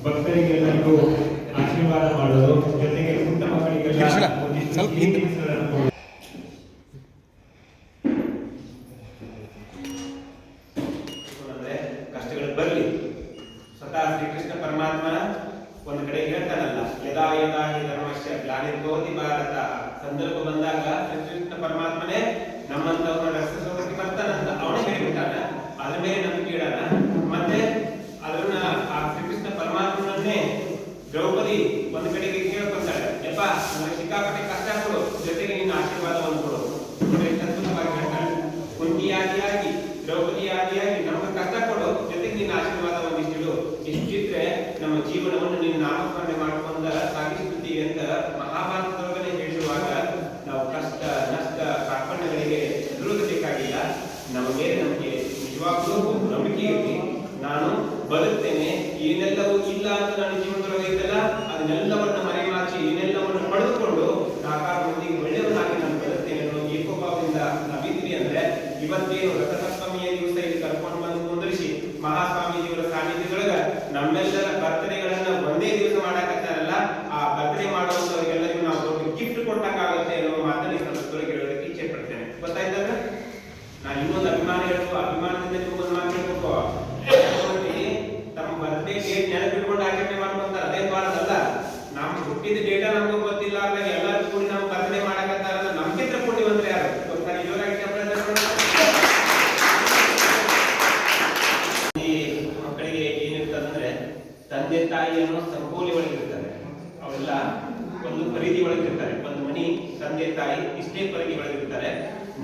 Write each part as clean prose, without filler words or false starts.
ಭಕ್ತರಿಗೆಲ್ಲರಿಗೂ ಆಶೀರ್ವಾದ ಮಾಡೋದು, ಜೊತೆಗೆ ಪುಟ್ಟ ಮಕ್ಕಳಿಗೆಲ್ಲ ಕಷ್ಟಗಳು ಬರಲಿ. ಸ್ವತಃ ಶ್ರೀಕೃಷ್ಣ ಪರಮಾತ್ಮನ ಒಂದು ಕಡೆ ಹೇಳ್ತಾನಲ್ಲ, ಯದಾ ಯದಾ ಹಿ ಧರ್ಮಸ್ಯ ಗ್ಲಾನಿರ್ಭವತಿ ಭಾರತ, ಸಂದರ್ಭ ಬಂದಾಗ ಶ್ರೀಕೃಷ್ಣ ಪರಮಾತ್ಮನೇ ನಮ್ಮಂತವ್ರನ್ನ ರಕ್ಷಿಸೋದಕ್ಕೆ ಬರ್ತಾನಂತ ಅವನೇ ಹೇಳಿಬಿಟ್ಟಾನ. ಅದ್ರ ಮೇಲೆ ನಂಬಿಕೆ ಇಡೋಣ. ಮತ್ತೆ ಅದನ್ನ ಆ ಶ್ರೀಕೃಷ್ಣ ಪರಮಾತ್ಮನನ್ನೇ ದ್ರೌಪದಿ ಒಂದು ಕಡೆಗೆ ಕೇಳ್ಕೊಳ್ತಾಳೆ, ಯಪ್ಪ ನನಗೆ ಸಿಕ್ಕಾಪಟ್ಟೆ ಕಷ್ಟ ಕೊಡು, ಜೊತೆಗೆ ನಿನ್ನ ಆಶೀರ್ವಾದವನ್ನು ಕೊಡು. ಎಷ್ಟು ಅದ್ಭುತವಾಗಿ ಹೇಳ್ತಾಳೆ. ಕುಂತಿಯಾದಿಯಾಗಿ ದ್ರೌಪದಿಯಾದಿಯಾಗಿ ನಮಗೆ ಕಷ್ಟ ಕೊಡು, ಜೊತೆಗೆ ನಿನ್ನ ಆಶೀರ್ವಾದವನ್ನು ಇಷ್ಟಿಡು. ಇಷ್ಟಿದ್ರೆ ನಮ್ಮ ಜೀವನವನ್ನು ನೀನು ನಾಮಕರಣೆ ಮಾಡಿಕೊಂಡ ಸಾಗಿಸುತ್ತೀವಿ ಅಂತ ಮಹಾಭಾರತದೊಳಗನೆ ಹೇಳಿರುವಾಗ ನಾವು ಕಷ್ಟ ನಷ್ಟ ಕಾರ್ಪಣ್ಯಗಳಿಗೆ ಎದುರುಗಬೇಕಾಗಿಲ್ಲ. ನಮ್ಮ ಮೇಲೆ ನಮಗೆ ನಿಜವಾಗ್ಲೂ ಒಂದು ನಂಬಿಕೆ ಇರಲಿ. ನಾನು ಬದುಕ್ತೇನೆ, ಏನೆಲ್ಲವೂ ಇಲ್ಲ ಅಂತ ನನ್ನ ಜೀವನದೊಳಗೆ ಇದ್ದಲ್ಲ ಅದನ್ನೆಲ್ಲವನ್ನು ಮರೆಮಾಚಿ ಏನೆಲ್ಲವನ್ನು ಪಡೆದುಕೊಂಡು ನಾಲ್ಕಾರು ಮಂದಿಗೆ ಒಳ್ಳೆಯವನಾಗಿ ನಾನು ಬದುಕ್ತೇನೆ ಅನ್ನೋ ಏಕೋಭಾವದಿಂದ ನಾವಿದ್ವಿ ಅಂದ್ರೆ ಇವತ್ತೇನು ರಥಸಪ್ತಮಿಯ ದಿವಸ ಇಲ್ಲಿ ಕರ್ಕೊಂಡು ಬಂದು ಕುಂದರಿಸಿ ಮಹಾಸ್ವಾಮೀಜಿಯವರ ಸಾನ್ನಿಧ್ಯದೊಳಗ ನಮ್ಮೆಲ್ಲರ ಬರ್ತಡೆಗಳನ್ನ ಒಂದೇ ದಿವಸ ಮಾಡಾಕತ್ತಾರಲ್ಲ, ಆ ಬರ್ತಡೆ ಮಾಡುವಂತವರಿಗೆಲ್ಲರಿಗೂ ನಾವು ದೊಡ್ಡ ಗಿಫ್ಟ್ ಕೊಟ್ಟಂಗಾಗುತ್ತೆ ಅನ್ನೋ ಮಾತನ್ನ ಈ ಸಂದರ್ಭದೊಳಗೆ ಹೇಳೋದಕ್ಕೆ ಇಚ್ಛೆ ಪಡ್ತೇನೆ. ಗೊತ್ತಾಯ್ತಂದ್ರೆ ನಾನು ಇನ್ನೊಂದು ಅಭಿಮಾನ ಹೇಳುವ ಅಭಿಮಾನದಿಂದ ನೀವು ಒಂದು ಮಾತು ಹೇಳ್ಬೇಕು. ತಮ್ಮ ಬರ್ತ್ಡೇ ಡೇಟ್ ನೆನಪಿಟ್ಕೊಂಡು ಆಚರಣೆ ಮಾಡ್ಕೊಂತಾರೆ, ಅದೇ ಬಾರದಲ್ಲ. ನಮ್ಮ ಹುಟ್ಟಿದ ಡೇಟ ನಮಗೂ ಗೊತ್ತಿಲ್ಲ ಅಂದಾಗ ಎಲ್ಲರೂ ಕೂಡಿ ನಾವು ಬರ್ತಡೇ ಮಾಡಕತ್ತಾರ ನಮ್ಗಿಂತ ಪುಣ್ಯವಂತರು ಯಾರು ಗೊತ್ತಾರೆ? ಜೋರಾಗಿ ಮಕ್ಕಳಿಗೆ ಏನಿರ್ತದಂದ್ರೆ ತಂದೆ ತಾಯಿ ಅನ್ನೋ ಸಂಕೋಲಿ ಒಳಗಿರ್ತಾರೆ. ಅವೆಲ್ಲ ಒಂದು ಪರಿಧಿ ಒಳಗಿರ್ತಾರೆ. ಒಂದು ಮನಿ ತಂದೆ ತಾಯಿ ಇಷ್ಟೇ ಪರಿಧಿ ಒಳಗಿರ್ತಾರೆ.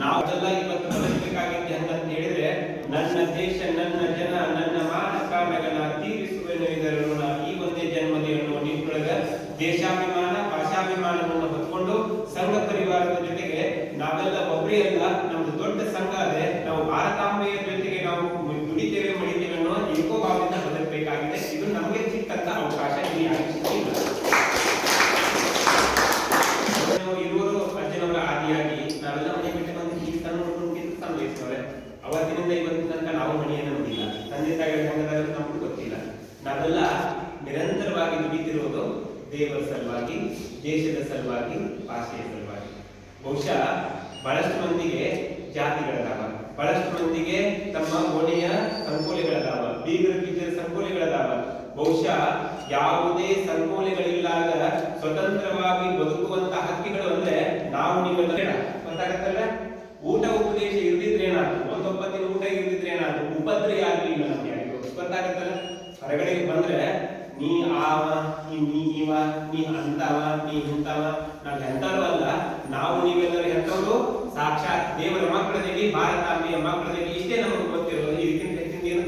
ನಾವೆಲ್ಲ ಇವತ್ತು ಬದುಕಬೇಕಾಗಿದ್ದು ಹೆಂಗಂತ ಹೇಳಿದ್ರೆ, ನನ್ನ ದೇಶ ನನ್ನ ಜನ ನನ್ನ ಮಾನಕ ಮಗನ ತೀರಿಸುವೆನು ಇದರನ್ನು ಈ ಒಂದೇ ಜನ್ಮದಿ ಅನ್ನುವ ನಿಟ್ಟಿನೊಳಗ ದೇಶಾಭಿಮಾನ ಭಾಷಾಭಿಮಾನವನ್ನು ಹೊತ್ಕೊಂಡು ಸಂಘ ಪರಿವಾರದ ಜೊತೆಗೆ ನಾವೆಲ್ಲ ಒಬ್ಬರೇ ಅಲ್ಲ, ನಮ್ದು ದೊಡ್ಡ ಸಂಘ ಅದೇ. ನಾವು ಭಾರತಾಂಬೆಯ ಜೊತೆಗೆ ನಾವು ದುಡಿತೇವೆ ಮಡಿತೇವೆ ಅನ್ನೋ ಏಕೋಭಾವದಿಂದ ಬದುಕಬೇಕಾಗಿದೆ. ಇದು ನಮಗೆ ಸಿಕ್ಕಂತ ಅವಕಾಶ ಇಲ್ಲಿ ಆಗಿಲ್ಲ. ಇರುವರು ಅಜ್ಜನವರ ಆದಿಯಾಗಿ ನಾವೆಲ್ಲ ಮನೆ ಬಿಟ್ಟು ಬಂದು ಈಗ ಸಣ್ಣ ನೋಡ್ಕೊಂಡು ಸಣ್ಣ ವಹಿಸ್ತವ್ರೆ. ಅವತ್ತಿನಿಂದ ಇವತ್ತಿನ ತನಕ ನಾವು ಮನೆಯನ್ನು ನೋಡಿಲ್ಲ, ತಂದೆ ತಾಯಿಗಳ ಸಂಘದಲ್ಲಿ ನಮಗೂ ಗೊತ್ತಿಲ್ಲ. ನಾವೆಲ್ಲ ನಿರಂತರವಾಗಿ ದುಡಿತಿರುವುದು ದೇವರ ಸಲುವಾಗಿ, ದೇಶದ ಸಲುವಾಗಿ, ಭಾಷೆಯ ಸಲುವಾಗಿ. ಬಹುಶಃ ಬಹಳಷ್ಟು ಮಂದಿಗೆ ಜಾತಿಗಳದಾವ, ಬಹಳಷ್ಟು ಮಂದಿಗೆ ತಮ್ಮ ಓಣೆಯ ಸಂಕೋಲೆಗಳದಾವ, ಬೀಗರ ಕಿಚ್ಚರ ಸಂಕೋಲೆಗಳದಾವ. ಬಹುಶಃ ಯಾವುದೇ ಸಂಕೋಲೆಗಳಿಲ್ಲದ ಸ್ವತಂತ್ರವಾಗಿ ಬದುಕುವಂತ ಹಕ್ಕಿಗಳು ಅಂದ್ರೆ ನಾವು ನೀವೆಲ್ಲ ಗೊತ್ತಾಗತ್ತಲ್ಲ. ಊಟ ಉಪದೇಶ ಇರ್ದಿದ್ರೇನಾದ್ರು, ಒಂದೊಪ್ಪತ್ತಿನ ಊಟ ಇರ್ದಿದ್ರೇನಾದ್ರು ಉಪದ್ರವ ಆಗ್ಲಿಲ್ಲ ನಮ್ಗೆ ಯಾರಿಗೂ ಗೊತ್ತಾಗತ್ತಲ್ಲ. ಹೊರಗಡೆ ಬಂದ್ರೆ ನೀ ಆವ ನೀ ಇವ ನೀ ಅಂತವ ನೀ ಇಂತವ, ನಾವ್ ಎಂತರೂ ಅಲ್ಲ. ನಾವು ನೀವೆಲ್ಲರೂ ಎಂತವರು ಸಾಕ್ಷಾತ್ ದೇವರ ಮಕ್ಕಳದಲ್ಲಿ, ಭಾರತಾಂಬೆಯ ಮಕ್ಕಳದಲ್ಲಿ. ಇಷ್ಟೇ ನಮಗೆ ಗೊತ್ತಿರೋದು. ಇದಕ್ಕಿಂತ ಹೆಚ್ಚಿನ ಏನು